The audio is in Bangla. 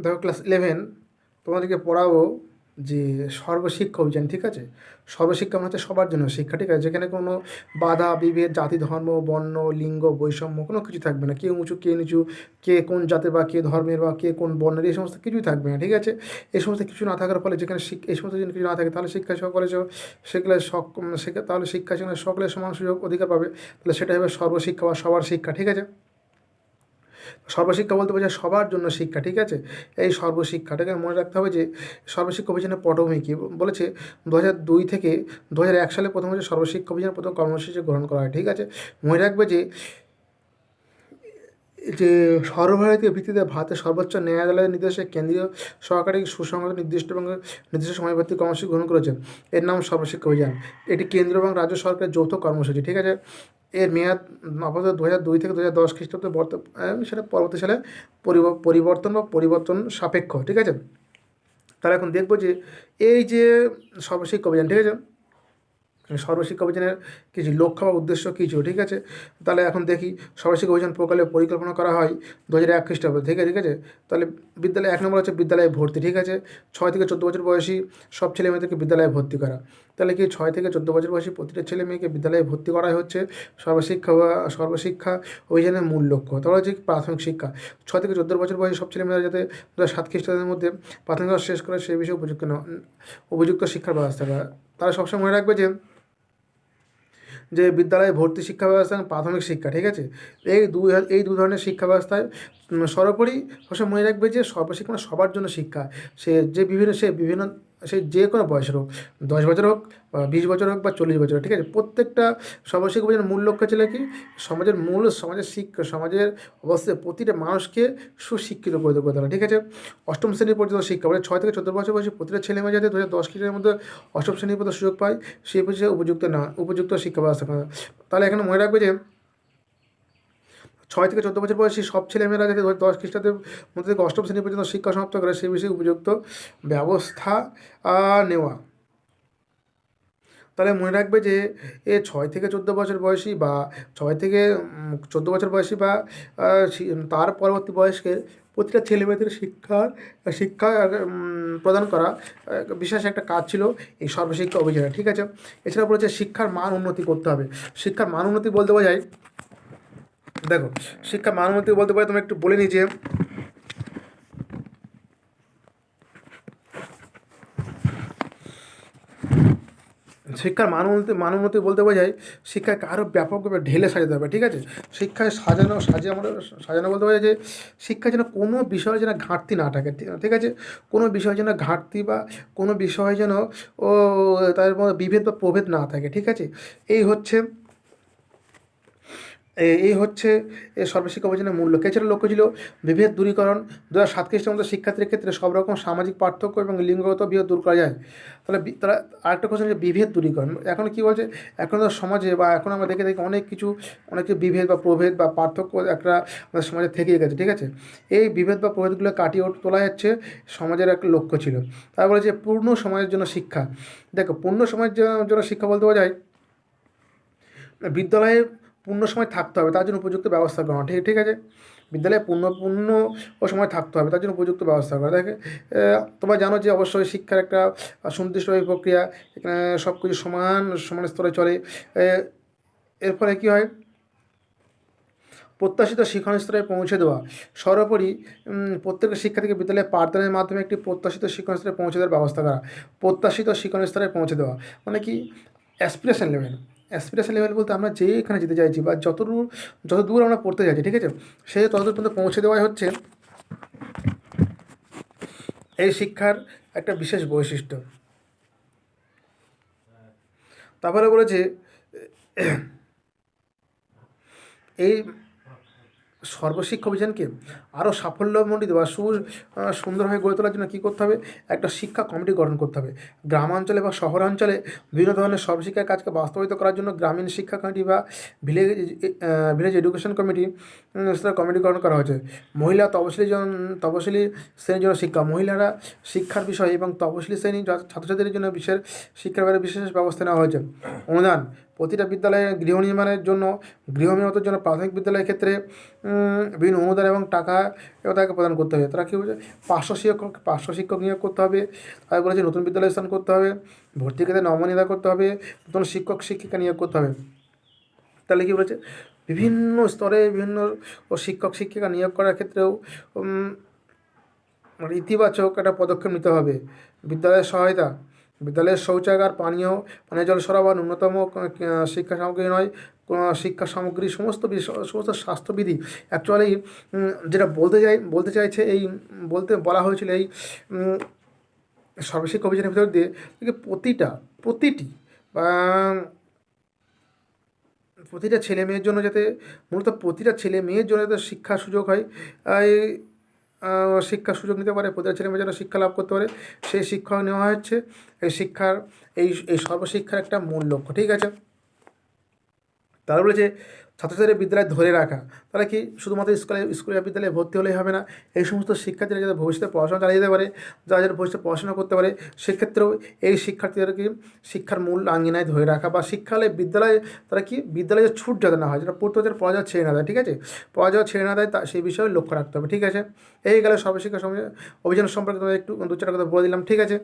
দেখো ক্লাস 11 তোমাদেরকে পড়াবো যে সর্বশিক্ষা অভিযান, ঠিক আছে। সর্বশিক্ষা মানে হচ্ছে সবার জন্য শিক্ষা, ঠিক আছে, যেখানে কোনো বাধা বিভেদ, জাতি ধর্ম বর্ণ লিঙ্গ বৈষম্য কোনো কিছু থাকবে না, কে উঁচু কে নিচু, কে কোন জাতের বা কে ধর্মের বা কে কোন বর্ণের, এই সমস্ত কিছুই থাকবে না, ঠিক আছে। এই সমস্ত কিছু না থাকার ফলে যেখানে এই সমস্ত জিনিস কিছু না থাকে তাহলে শিক্ষা সকলে সেগুলো শিক্ষা, তাহলে শিক্ষা সেখানে সকলের সমান সুযোগ অধিকার পাবে, তাহলে সেটা হবে সর্বশিক্ষা বা সবার শিক্ষা, ঠিক আছে। সর্বশিক্ষা বলতে বোঝায় সবার জন্য শিক্ষা, ঠিক আছে। এই সর্বশিক্ষাটাকে মনে রাখতে হবে যে সর্বশিক্ষা অভিযানের পটভূমি কী বলেছে। 2002 থেকে 2001 সালে প্রথম হচ্ছে সর্বশিক্ষা অভিযান প্রথম কর্মসূচি গ্রহণ করা হয়, ঠিক আছে। মনে রাখবে যে যে সর্বভারতীয় ভিত্তিতে ভারতের সর্বোচ্চ ন্যায়ালয়ের নির্দেশে কেন্দ্রীয় সরকারি সুসংহত নির্দিষ্ট সময়ভিত্তিক কর্মসূচি গ্রহণ করেছে। এর নাম সর্বশিক্ষা অভিযান। এটি কেন্দ্র এবং রাজ্য সরকারের যৌথ কর্মসূচি, ঠিক আছে। এর মেয়াদ আপাতত 2002 থেকে 2010 খ্রিস্টাব্দে সেটা পরবর্তী সালে পরিবর্তন সাপেক্ষ, ঠিক আছে। তাহলে এখন দেখবো যে এই যে সর্বশিক্ষা অভিযান, ঠিক আছে, সর্বশিক্ষা অভিযানের কিছু লক্ষ্য বা উদ্দেশ্য কী ছিল, ঠিক আছে। তাহলে এখন দেখি সর্বশিক্ষা অভিযান প্রকল্পের পরিকল্পনা করা হয় 2001 খ্রিস্টাব্দে, ঠিক আছে, ঠিক আছে। তাহলে বিদ্যালয়ে 1 নম্বর হচ্ছে বিদ্যালয়ে ভর্তি, ঠিক আছে। 6 থেকে 14 বছর বয়সী সব ছেলে মেয়েদেরকে বিদ্যালয়ে ভর্তি করা। তাহলে কি 6 থেকে 14 বছর বয়সী প্রতিটা ছেলে মেয়েকে বিদ্যালয়ে ভর্তি করাই হচ্ছে সর্বশিক্ষা অভিযানের মূল লক্ষ্য। তাহলে হচ্ছে প্রাথমিক শিক্ষা। 6 থেকে 14 বছর বয়সী সব ছেলে মেয়েরা যাতে 2007 খ্রিস্টাব্দের মধ্যে প্রাথমিক শেষ করে সেই বিষয়ে উপযুক্ত শিক্ষার ব্যবস্থা করা। তারা সবসময় মনে রাখবে যে বিদ্যালয়ে ভর্তি শিক্ষা ব্যবস্থা এবং প্রাথমিক শিক্ষা, ঠিক আছে, এই দু ধরনের শিক্ষা ব্যবস্থায় সর্বোপরি সবসময় মনে রাখবে যে সর্বশিক্ষা মানে সবার জন্য শিক্ষা। সে যে কোনো বয়সের হোক, 10 বছর হোক বা 20 বছর হোক বা 40 বছর হোক, ঠিক আছে। প্রত্যেকটা সর্বশিক্ষা অভিযানের মূল লক্ষ্য ছিল কি সমাজের অবশ্যই প্রতিটা মানুষকে সুশিক্ষিত করে তোলা, ঠিক আছে। অষ্টম শ্রেণী পর্যন্ত শিক্ষা মানে 6 থেকে 14 বছর বয়সী প্রতিটা ছেলে মেয়ে যাতে 2010 খ্রিস্টাব্দের মধ্যে অষ্টম শ্রেণী পর্যন্ত সুযোগ পায় সেই বিষয়ে উপযুক্ত শিক্ষা ব্যবস্থা করা। তাহলে এখানে মনে রাখবে যে 6 থেকে 14 বছর বয়সী সব ছেলেমেয়েরা যাতে 10 খ্রিস্টাব্দের মধ্যে থেকে অষ্টম শ্রেণী পর্যন্ত শিক্ষা সমাপ্ত করে সেই বিষয়ে উপযুক্ত ব্যবস্থা নেওয়া। তাহলে মনে রাখবে যে 6 থেকে 14 বছর বয়সী বা 6 থেকে 14 বছর বয়সী বা তার পরবর্তী বয়স্কের প্রতিটা ছেলেমেয়েদের শিক্ষা প্রদান করা বিশেষ একটা কাজ ছিল এই সর্বশিক্ষা অভিযানে, ঠিক আছে। এছাড়া বলেছে শিক্ষার মান উন্নতি করতে হবে। শিক্ষার মান উন্নতি বলতে বোঝায়, দেখো শিক্ষার মান উন্নতি বলতে পারে, তুমি একটু বলে নি যে শিক্ষার মান উন্নতি বলতে বোঝায় শিক্ষাকে আরও ব্যাপকভাবে ঢেলে সাজাতে হবে, ঠিক আছে। শিক্ষায় সাজানো বলতে বোঝায় যে শিক্ষা যেন কোনো বিষয়ে যেন ঘাটতি না থাকে, ঠিক আছে। কোনো বিষয় যেন ঘাটতি বা কোনো বিষয় যেন তার মধ্যে বিভেদ বা প্রভেদ না থাকে, ঠিক আছে। এই হচ্ছে সর্বশিক্ষা অভিযানের মূল লক্ষ্য। এছাড়া লক্ষ্য ছিল বিভেদ দূরীকরণ। 2007 খ্রিস্টাব্দের মধ্যে শিক্ষার্থীর ক্ষেত্রে সব রকম সামাজিক পার্থক্য এবং লিঙ্গগত বিভেদ দূর করা যায়। তারা আরেকটা কোশ্চেন যে বিভেদ দূরীকরণ, এখন কী বলছে, এখন সমাজে বা এখন আমরা দেখে অনেক কিছু বিভেদ বা প্রভেদ বা পার্থক্য একটা আমাদের সমাজে থেকেই গেছে, ঠিক আছে। এই বিভেদ বা প্রভেদগুলো কাটিয়ে তোলা যাচ্ছে সমাজের একটা লক্ষ্য ছিল। তারপরে বলেছে পূর্ণ সমাজের জন্য শিক্ষা। দেখো পূর্ণ সমাজের জন্য শিক্ষা বলতে বোঝায় বিদ্যালয়ে পূর্ণ সময় থাকতে হবে, তার জন্য উপযুক্ত ব্যবস্থা করা, ঠিক আছে। বিদ্যালয়ে পূর্ণ সময় থাকতে হবে, তার জন্য উপযুক্ত ব্যবস্থা করা। দেখে তোমরা জানো যে অবশ্যই শিক্ষার একটা সুনির্দিষ্ট প্রক্রিয়া, এখানে সব কিছু সমান স্তরে চলে। এর ফলে কী হয়, প্রত্যাশিত শিক্ষণ স্তরে পৌঁছে দেওয়া। সর্বোপরি প্রত্যেকটা শিক্ষার্থীকে বিদ্যালয়ে পাঠদানের মাধ্যমে একটি প্রত্যাশিত শিক্ষণ স্তরে পৌঁছে দেওয়ার ব্যবস্থা করা। প্রত্যাশিত শিক্ষণ স্তরে পৌঁছে দেওয়া মানে কি, অ্যাসপিরেশন লেভেল বলতে আমরা যেখানে যেতে চাইছি বা যত দূর আমরা পড়তে চাইছি, ঠিক আছে, সেই ততদূর পর্যন্ত পৌঁছে দেওয়াই হচ্ছে এই শিক্ষার একটা বিশেষ বৈশিষ্ট্য। তারপরে বলেছে এই সর্বশিক্ষা অভিযানকে আরও সাফল্যমণ্ডিত বা সুন্দরভাবে গড়ে তোলার জন্য কী করতে হবে, একটা শিক্ষা কমিটি গঠন করতে হবে। গ্রামাঞ্চলে বা শহরাঞ্চলে বিভিন্ন ধরনের সর্বশিক্ষার কাজকে বাস্তবায়িত করার জন্য গ্রামীণ শিক্ষা কমিটি বা ভিলেজ এডুকেশন কমিটি গঠন করা হয়েছে। মহিলা তপশিলি শ্রেণীর জন্য শিক্ষা, মহিলারা শিক্ষার বিষয় এবং তপশিলি শ্রেণীর ছাত্রছাত্রীদের জন্য বিশেষ শিক্ষার ব্যাপারে বিশেষ ব্যবস্থা নেওয়া হয়েছে। অনুদান প্রতিটা বিদ্যালয়ে গৃহ নির্মাণের জন্য গৃহ মেরামতের জন্য প্রাথমিক বিদ্যালয়ের ক্ষেত্রে বিভিন্ন অনুদান এবং টাকা এবং তাকে প্রদান করতে হবে। তারা কী বলছে, 500 শিক্ষক নিয়োগ করতে হবে। তাই বলেছে নতুন বিদ্যালয় স্থান করতে হবে, ভর্তির ক্ষেত্রে নমনীয়তা করতে হবে, নতুন শিক্ষক শিক্ষিকা নিয়োগ করতে হবে। তাহলে কী বলেছে, বিভিন্ন স্তরে বিভিন্ন শিক্ষক শিক্ষিকা নিয়োগ করার ক্ষেত্রেও ইতিবাচক একটা পদক্ষেপ নিতে হবে। বিদ্যালয়ের সহায়তা, বিদ্যালয়ের শৌচাগার, পানীয় জল সরবরাহ, ন্যূনতম শিক্ষা সামগ্রী নয়, শিক্ষা সামগ্রী, সমস্ত স্বাস্থ্যবিধি। অ্যাকচুয়ালি যেটা বলতে চাইছে বলা হয়েছিল এই সর্বশিক্ষা অভিযানের ভিতর দিয়ে প্রতিটা ছেলে মেয়ের জন্য যাতে প্রতিটা ছেলে মেয়ের জন্য যাতে শিক্ষার সুযোগ হয়, শিক্ষার সুযোগ নিতে পারে, প্রতিটা ছেলে মেয়ের জন্য শিক্ষা লাভ করতে পারে, সেই শিক্ষা নেওয়া হচ্ছে এই সর্বশিক্ষার একটা মূল লক্ষ্য। ঠিক আছে, তারা বলেছে ছাত্রছাত্রীদের বিদ্যালয়ে ধরে রাখা। তাহলে কি শুধুমাত্র স্কুলে বিদ্যালয়ে ভর্তি হলেই হবে না, এই সমস্ত শিক্ষার্থীরা যাতে ভবিষ্যতে পড়াশোনা চালিয়ে যেতে পারে, যারা যারা ভবিষ্যতে পড়াশোনা করতে পারে, সেক্ষেত্রেও এই শিক্ষার্থীদেরকে শিক্ষার মূল আঙ্গিনায় ধরে রাখা, বা শিক্ষালয়ে বিদ্যালয়ে ছুট যাতে না হয়, যেটা পড়তে হচ্ছে পড়া ছেড়ে না দেয়। ঠিক আছে, পড়া ছেড়ে না দেয়, সেই বিষয়ে লক্ষ্য রাখতে হবে। ঠিক আছে, এই গেলে সর্বশিক্ষা অভিযান সম্পর্কে তোমাদের একটু দু চারটা কথা বলে দিলাম। ঠিক আছে।